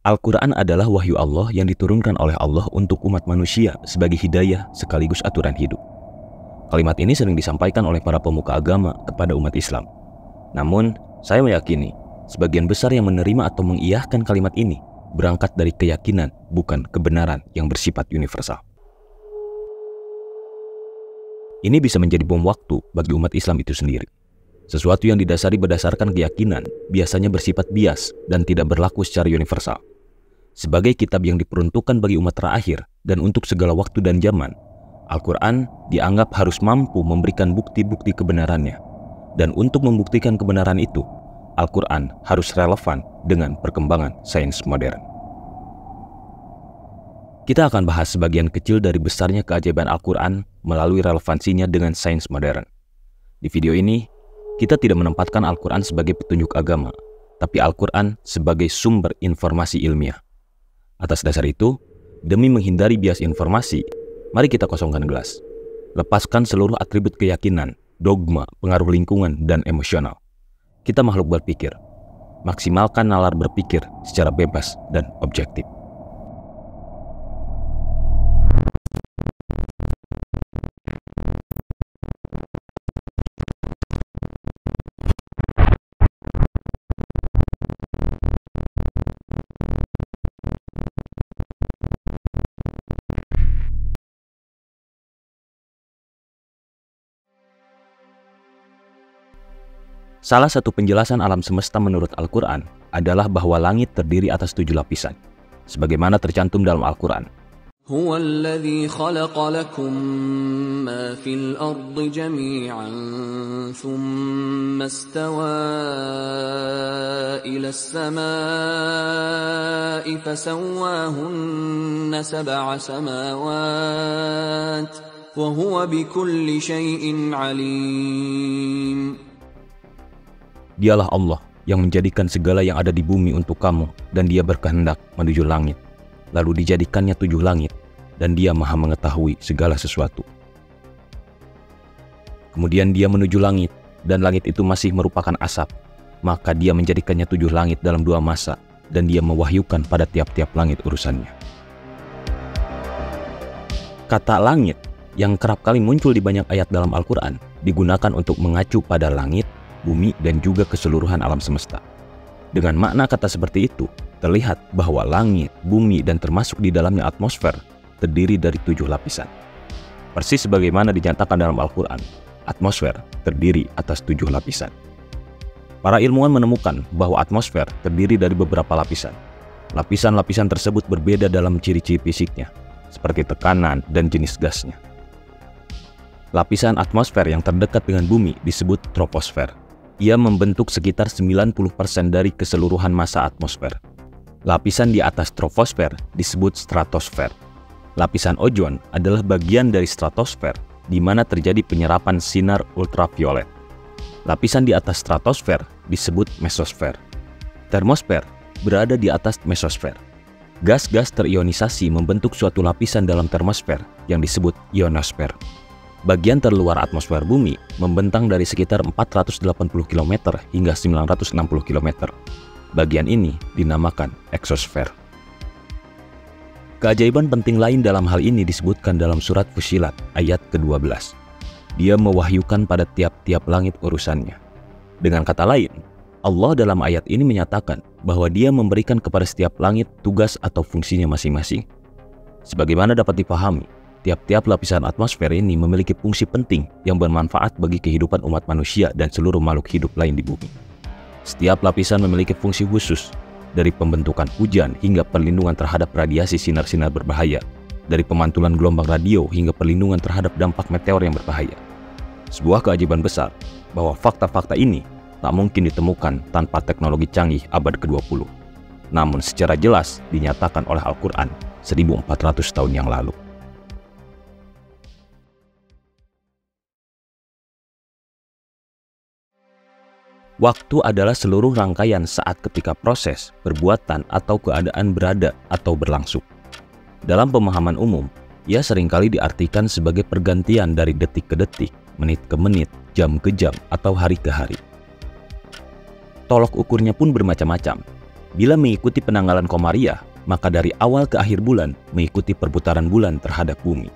Al-Quran adalah wahyu Allah yang diturunkan oleh Allah untuk umat manusia sebagai hidayah sekaligus aturan hidup. Kalimat ini sering disampaikan oleh para pemuka agama kepada umat Islam. Namun, saya meyakini sebagian besar yang menerima atau mengiyahkan kalimat ini berangkat dari keyakinan, bukan kebenaran yang bersifat universal. Ini bisa menjadi bom waktu bagi umat Islam itu sendiri. Sesuatu yang didasari berdasarkan keyakinan biasanya bersifat bias dan tidak berlaku secara universal. Sebagai kitab yang diperuntukkan bagi umat terakhir dan untuk segala waktu dan zaman, Al-Quran dianggap harus mampu memberikan bukti-bukti kebenarannya. Dan untuk membuktikan kebenaran itu, Al-Quran harus relevan dengan perkembangan sains modern. Kita akan bahas sebagian kecil dari besarnya keajaiban Al-Quran melalui relevansinya dengan sains modern. Di video ini, kita tidak menempatkan Al-Quran sebagai petunjuk agama, tapi Al-Quran sebagai sumber informasi ilmiah. Atas dasar itu, demi menghindari bias informasi, mari kita kosongkan gelas. Lepaskan seluruh atribut keyakinan, dogma, pengaruh lingkungan, dan emosional. Kita makhluk berpikir. Maksimalkan nalar berpikir secara bebas dan objektif. Salah satu penjelasan alam semesta menurut Al-Quran adalah bahwa langit terdiri atas 7 lapisan, sebagaimana tercantum dalam Al-Quran. هو الذي خلق لكم ما في الأرض جميعا ثم استوى إلى السماء فسواهن 7 سماوات وهو بكل شيء عليم. Dialah Allah yang menjadikan segala yang ada di bumi untuk kamu, dan Dia berkehendak menuju langit. Lalu dijadikannya 7 langit, dan Dia maha mengetahui segala sesuatu. Kemudian Dia menuju langit, dan langit itu masih merupakan asap. Maka Dia menjadikannya 7 langit dalam 2 masa, dan Dia mewahyukan pada tiap-tiap langit urusannya. Kata langit yang kerap kali muncul di banyak ayat dalam Al-Quran digunakan untuk mengacu pada langit, bumi, dan juga keseluruhan alam semesta. Dengan makna kata seperti itu, terlihat bahwa langit, bumi, dan termasuk di dalamnya atmosfer terdiri dari 7 lapisan. Persis sebagaimana dinyatakan dalam Al-Quran, atmosfer terdiri atas 7 lapisan. Para ilmuwan menemukan bahwa atmosfer terdiri dari beberapa lapisan. Lapisan-lapisan tersebut berbeda dalam ciri-ciri fisiknya, seperti tekanan dan jenis gasnya. Lapisan atmosfer yang terdekat dengan bumi disebut troposfer. Ia membentuk sekitar 90% dari keseluruhan massa atmosfer. Lapisan di atas troposfer disebut stratosfer. Lapisan ozon adalah bagian dari stratosfer di mana terjadi penyerapan sinar ultraviolet. Lapisan di atas stratosfer disebut mesosfer. Termosfer berada di atas mesosfer. Gas-gas terionisasi membentuk suatu lapisan dalam termosfer yang disebut ionosfer. Bagian terluar atmosfer bumi membentang dari sekitar 480 km hingga 960 km. Bagian ini dinamakan eksosfer. Keajaiban penting lain dalam hal ini disebutkan dalam surat Fussilat ayat ke-12. Dia mewahyukan pada tiap-tiap langit urusannya. Dengan kata lain, Allah dalam ayat ini menyatakan bahwa Dia memberikan kepada setiap langit tugas atau fungsinya masing-masing. Sebagaimana dapat dipahami, tiap-tiap lapisan atmosfer ini memiliki fungsi penting yang bermanfaat bagi kehidupan umat manusia dan seluruh makhluk hidup lain di bumi. Setiap lapisan memiliki fungsi khusus, dari pembentukan hujan hingga perlindungan terhadap radiasi sinar-sinar berbahaya, dari pemantulan gelombang radio hingga perlindungan terhadap dampak meteor yang berbahaya. Sebuah keajaiban besar bahwa fakta-fakta ini tak mungkin ditemukan tanpa teknologi canggih abad ke-20. Namun secara jelas dinyatakan oleh Al-Quran 1400 tahun yang lalu. Waktu adalah seluruh rangkaian saat ketika proses, perbuatan, atau keadaan berada atau berlangsung. Dalam pemahaman umum, ia seringkali diartikan sebagai pergantian dari detik ke detik, menit ke menit, jam ke jam, atau hari ke hari. Tolok ukurnya pun bermacam-macam. Bila mengikuti penanggalan Komariah, maka dari awal ke akhir bulan mengikuti perputaran bulan terhadap bumi.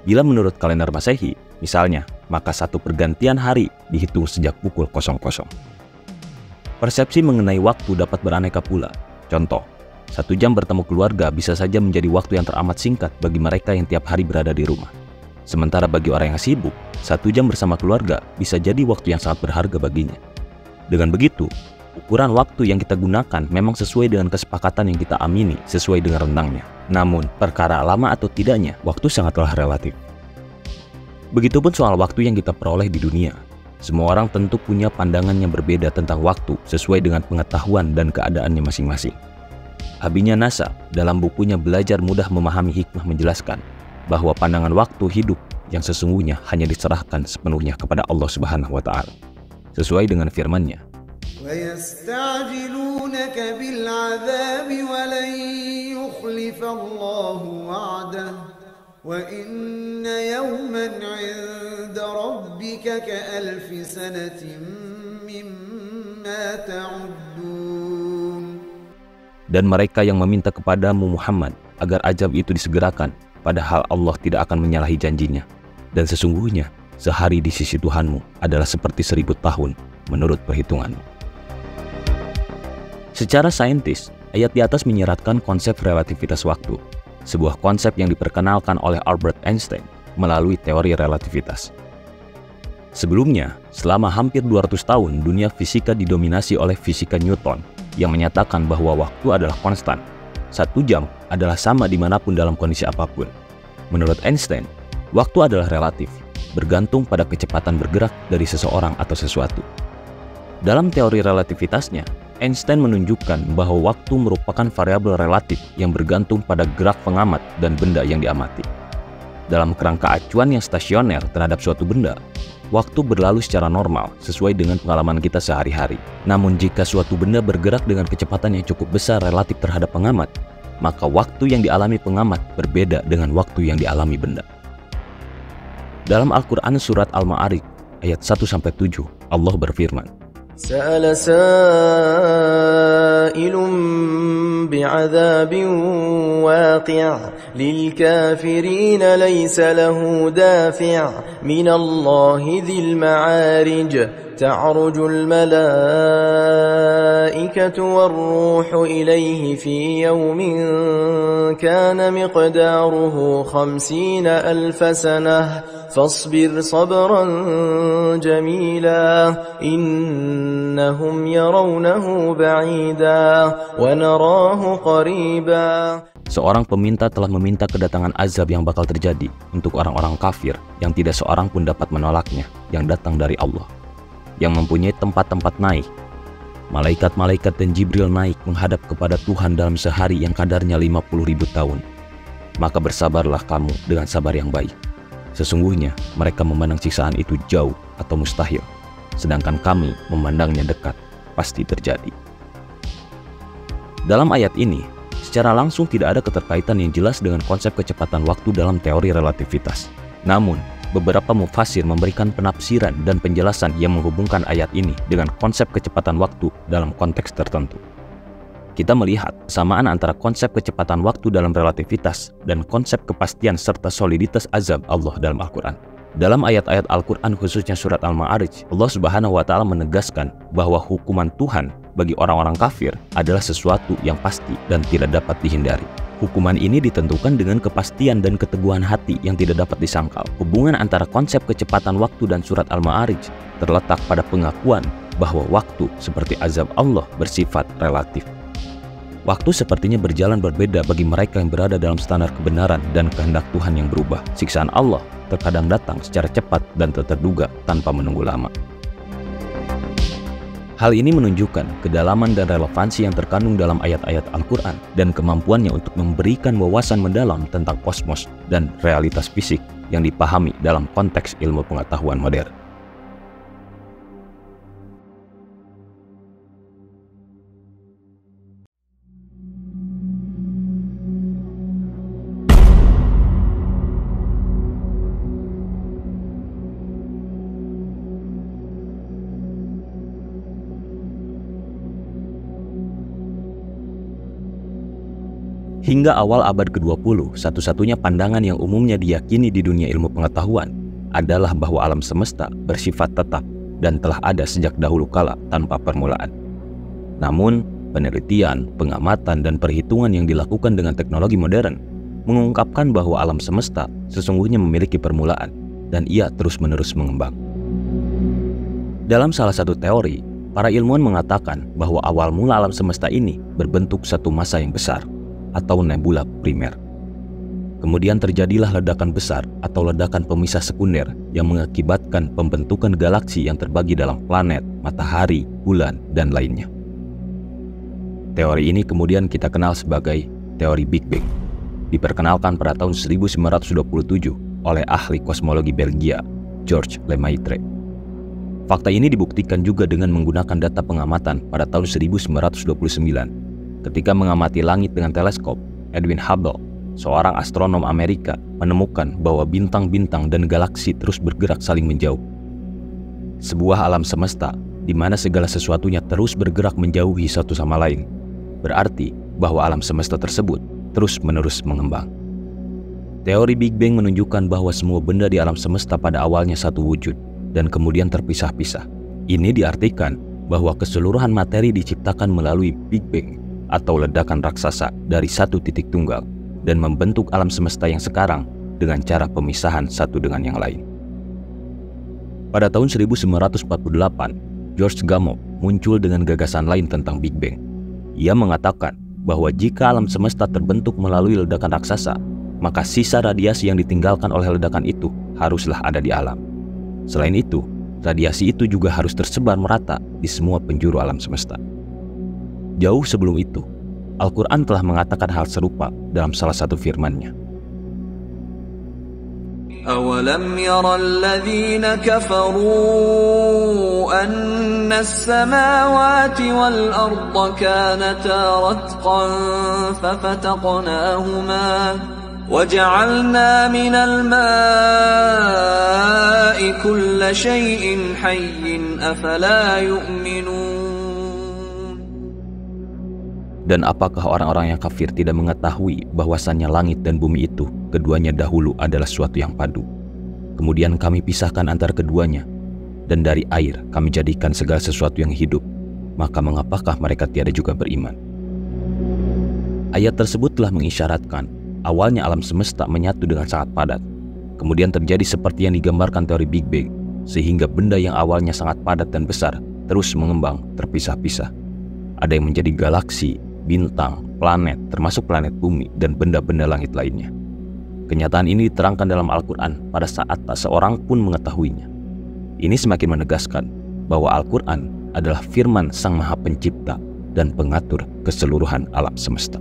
Bila menurut kalender Masehi, misalnya, maka satu pergantian hari dihitung sejak pukul 00. Persepsi mengenai waktu dapat beraneka pula. Contoh, 1 jam bertemu keluarga bisa saja menjadi waktu yang teramat singkat bagi mereka yang tiap hari berada di rumah. Sementara bagi orang yang sibuk, 1 jam bersama keluarga bisa jadi waktu yang sangat berharga baginya. Dengan begitu, ukuran waktu yang kita gunakan memang sesuai dengan kesepakatan yang kita amini sesuai dengan rentangnya. Namun, perkara lama atau tidaknya, waktu sangatlah relatif. Begitupun soal waktu yang kita peroleh di dunia. Semua orang tentu punya pandangan yang berbeda tentang waktu sesuai dengan pengetahuan dan keadaannya masing-masing. Abinya Nasa dalam bukunya Belajar Mudah Memahami Hikmah menjelaskan bahwa pandangan waktu hidup yang sesungguhnya hanya diserahkan sepenuhnya kepada Allah Subhanahu wa Ta'ala. Sesuai dengan firman-Nya, وَيَسْتَعْجِلُونَكَ بِالْعَذَابِ وَلَنْ يُخْلِفَ اللَّهُ وَعْدَهُ وَإِنَّ يَوْمًا عِندَ رَبِّكَ كَأَلْفِ سَنَةٍ مِّمَّا تَعُدُّونَ. Dan mereka yang meminta kepadamu Muhammad agar azab itu disegerakan, padahal Allah tidak akan menyalahi janjinya. Dan sesungguhnya, sehari di sisi Tuhanmu adalah seperti 1000 tahun menurut perhitunganmu. Secara saintis, ayat di atas menyeratkan konsep relativitas waktu, sebuah konsep yang diperkenalkan oleh Albert Einstein melalui teori relativitas. Sebelumnya, selama hampir 200 tahun, dunia fisika didominasi oleh fisika Newton yang menyatakan bahwa waktu adalah konstan. 1 jam adalah sama dimanapun dalam kondisi apapun. Menurut Einstein, waktu adalah relatif, bergantung pada kecepatan bergerak dari seseorang atau sesuatu. Dalam teori relativitasnya, Einstein menunjukkan bahwa waktu merupakan variabel relatif yang bergantung pada gerak pengamat dan benda yang diamati. Dalam kerangka acuan yang stasioner terhadap suatu benda, waktu berlalu secara normal sesuai dengan pengalaman kita sehari-hari. Namun jika suatu benda bergerak dengan kecepatan yang cukup besar relatif terhadap pengamat, maka waktu yang dialami pengamat berbeda dengan waktu yang dialami benda. Dalam Al-Quran surat Al-Ma'arij ayat 1-7, Allah berfirman, سأل سائل بعذاب واقع للكافرين ليس له دافع من الله ذي المعارج تعرج الملائكة والروح إليه في يوم كان مقداره 50,000 سنة فاصبر صبرا جميلا إنهم يرونه بعيدا ونراه قريبا. Seorang peminta telah meminta kedatangan azab yang bakal terjadi untuk orang-orang kafir yang tidak seorang pun dapat menolaknya, yang datang dari Allah, yang mempunyai tempat-tempat naik. Malaikat-malaikat dan Jibril naik menghadap kepada Tuhan dalam sehari yang kadarnya 50.000 tahun. Maka bersabarlah kamu dengan sabar yang baik. Sesungguhnya mereka memandang siksaan itu jauh atau mustahil, sedangkan kami memandangnya dekat, pasti terjadi. Dalam ayat ini, secara langsung tidak ada keterkaitan yang jelas dengan konsep kecepatan waktu dalam teori relativitas. Namun, beberapa mufassir memberikan penafsiran dan penjelasan yang menghubungkan ayat ini dengan konsep kecepatan waktu dalam konteks tertentu. Kita melihat kesamaan antara konsep kecepatan waktu dalam relativitas dan konsep kepastian serta soliditas azab Allah dalam Al-Quran. Dalam ayat-ayat Al-Quran khususnya surat Al-Ma'arij, Allah Subhanahu wa Ta'ala menegaskan bahwa hukuman Tuhan bagi orang-orang kafir adalah sesuatu yang pasti dan tidak dapat dihindari. Hukuman ini ditentukan dengan kepastian dan keteguhan hati yang tidak dapat disangkal. Hubungan antara konsep kecepatan waktu dan surat Al-Ma'arij terletak pada pengakuan bahwa waktu seperti azab Allah bersifat relatif. Waktu sepertinya berjalan berbeda bagi mereka yang berada dalam standar kebenaran dan kehendak Tuhan yang berubah. Siksaan Allah terkadang datang secara cepat dan tak terduga tanpa menunggu lama. Hal ini menunjukkan kedalaman dan relevansi yang terkandung dalam ayat-ayat Al-Quran dan kemampuannya untuk memberikan wawasan mendalam tentang kosmos dan realitas fisik yang dipahami dalam konteks ilmu pengetahuan modern. Hingga awal abad ke-20, satu-satunya pandangan yang umumnya diyakini di dunia ilmu pengetahuan adalah bahwa alam semesta bersifat tetap dan telah ada sejak dahulu kala tanpa permulaan. Namun, penelitian, pengamatan, dan perhitungan yang dilakukan dengan teknologi modern mengungkapkan bahwa alam semesta sesungguhnya memiliki permulaan dan ia terus-menerus mengembang. Dalam salah satu teori, para ilmuwan mengatakan bahwa awal mula alam semesta ini berbentuk satu massa yang besar atau nebula primer. Kemudian terjadilah ledakan besar atau ledakan pemisah sekunder yang mengakibatkan pembentukan galaksi yang terbagi dalam planet, matahari, bulan, dan lainnya. Teori ini kemudian kita kenal sebagai teori Big Bang. Diperkenalkan pada tahun 1927 oleh ahli kosmologi Belgia, Georges Lemaitre. Fakta ini dibuktikan juga dengan menggunakan data pengamatan pada tahun 1929. Ketika mengamati langit dengan teleskop, Edwin Hubble, seorang astronom Amerika, menemukan bahwa bintang-bintang dan galaksi terus bergerak saling menjauh. Sebuah alam semesta di mana segala sesuatunya terus bergerak menjauhi satu sama lain, berarti bahwa alam semesta tersebut terus-menerus mengembang. Teori Big Bang menunjukkan bahwa semua benda di alam semesta pada awalnya satu wujud dan kemudian terpisah-pisah. Ini diartikan bahwa keseluruhan materi diciptakan melalui Big Bang atau ledakan raksasa dari satu titik tunggal dan membentuk alam semesta yang sekarang dengan cara pemisahan satu dengan yang lain. Pada tahun 1948, George Gamow muncul dengan gagasan lain tentang Big Bang. Ia mengatakan bahwa jika alam semesta terbentuk melalui ledakan raksasa, maka sisa radiasi yang ditinggalkan oleh ledakan itu haruslah ada di alam. Selain itu, radiasi itu juga harus tersebar merata di semua penjuru alam semesta. Jauh sebelum itu, Al-Quran telah mengatakan hal serupa dalam salah satu firman-Nya. أَوَلَمْ يَرَ الَّذِينَ كَفَرُوا أَنَّ السَّمَاوَاتِ وَالْأَرْضَ كَانَتَا رَتْقًا فَفَتَقْنَاهُمَا وَجَعَلْنَا مِنَ الْمَاءِ كُلَّ شَيْءٍ حَيٍّ أَفَلَا يُؤْمِنُونَ. Dan apakah orang-orang yang kafir tidak mengetahui bahwasannya langit dan bumi itu keduanya dahulu adalah suatu yang padu. Kemudian kami pisahkan antara keduanya, dan dari air kami jadikan segala sesuatu yang hidup. Maka mengapakah mereka tiada juga beriman? Ayat tersebut telah mengisyaratkan awalnya alam semesta menyatu dengan sangat padat. Kemudian terjadi seperti yang digambarkan teori Big Bang, sehingga benda yang awalnya sangat padat dan besar terus mengembang terpisah-pisah. Ada yang menjadi galaksi, bintang, planet, termasuk planet bumi, dan benda-benda langit lainnya. Kenyataan ini diterangkan dalam Al-Quran pada saat tak seorang pun mengetahuinya. Ini semakin menegaskan bahwa Al-Quran adalah firman Sang Maha Pencipta dan pengatur keseluruhan alam semesta.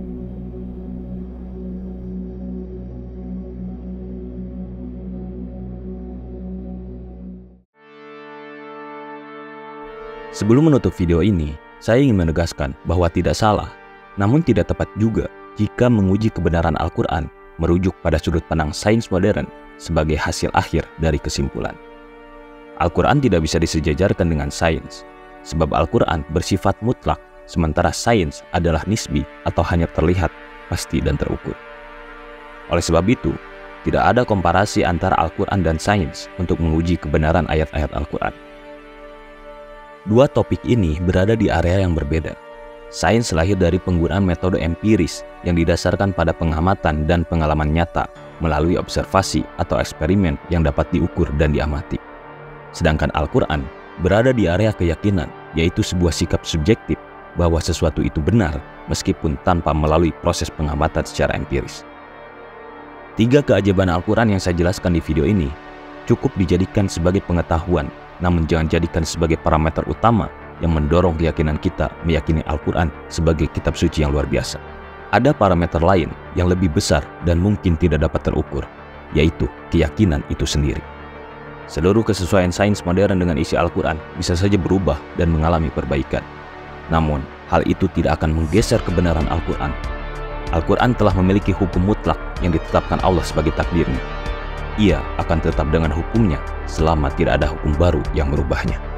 Sebelum menutup video ini, saya ingin menegaskan bahwa tidak salah, namun tidak tepat juga jika menguji kebenaran Al-Quran merujuk pada sudut pandang sains modern sebagai hasil akhir dari kesimpulan. Al-Quran tidak bisa disejajarkan dengan sains, sebab Al-Quran bersifat mutlak, sementara sains adalah nisbi atau hanya terlihat, pasti, dan terukur. Oleh sebab itu, tidak ada komparasi antara Al-Quran dan sains untuk menguji kebenaran ayat-ayat Al-Quran. Dua topik ini berada di area yang berbeda. Sains lahir dari penggunaan metode empiris yang didasarkan pada pengamatan dan pengalaman nyata melalui observasi atau eksperimen yang dapat diukur dan diamati. Sedangkan Al-Quran berada di area keyakinan, yaitu sebuah sikap subjektif bahwa sesuatu itu benar meskipun tanpa melalui proses pengamatan secara empiris. Tiga keajaiban Al-Quran yang saya jelaskan di video ini cukup dijadikan sebagai pengetahuan, namun jangan jadikan sebagai parameter utama yang mendorong keyakinan kita meyakini Al-Quran sebagai kitab suci yang luar biasa. Ada parameter lain yang lebih besar dan mungkin tidak dapat terukur, yaitu keyakinan itu sendiri. Seluruh kesesuaian sains modern dengan isi Al-Quran bisa saja berubah dan mengalami perbaikan. Namun, hal itu tidak akan menggeser kebenaran Al-Quran. Al-Quran telah memiliki hukum mutlak yang ditetapkan Allah sebagai takdirnya. Ia akan tetap dengan hukumnya selama tidak ada hukum baru yang merubahnya.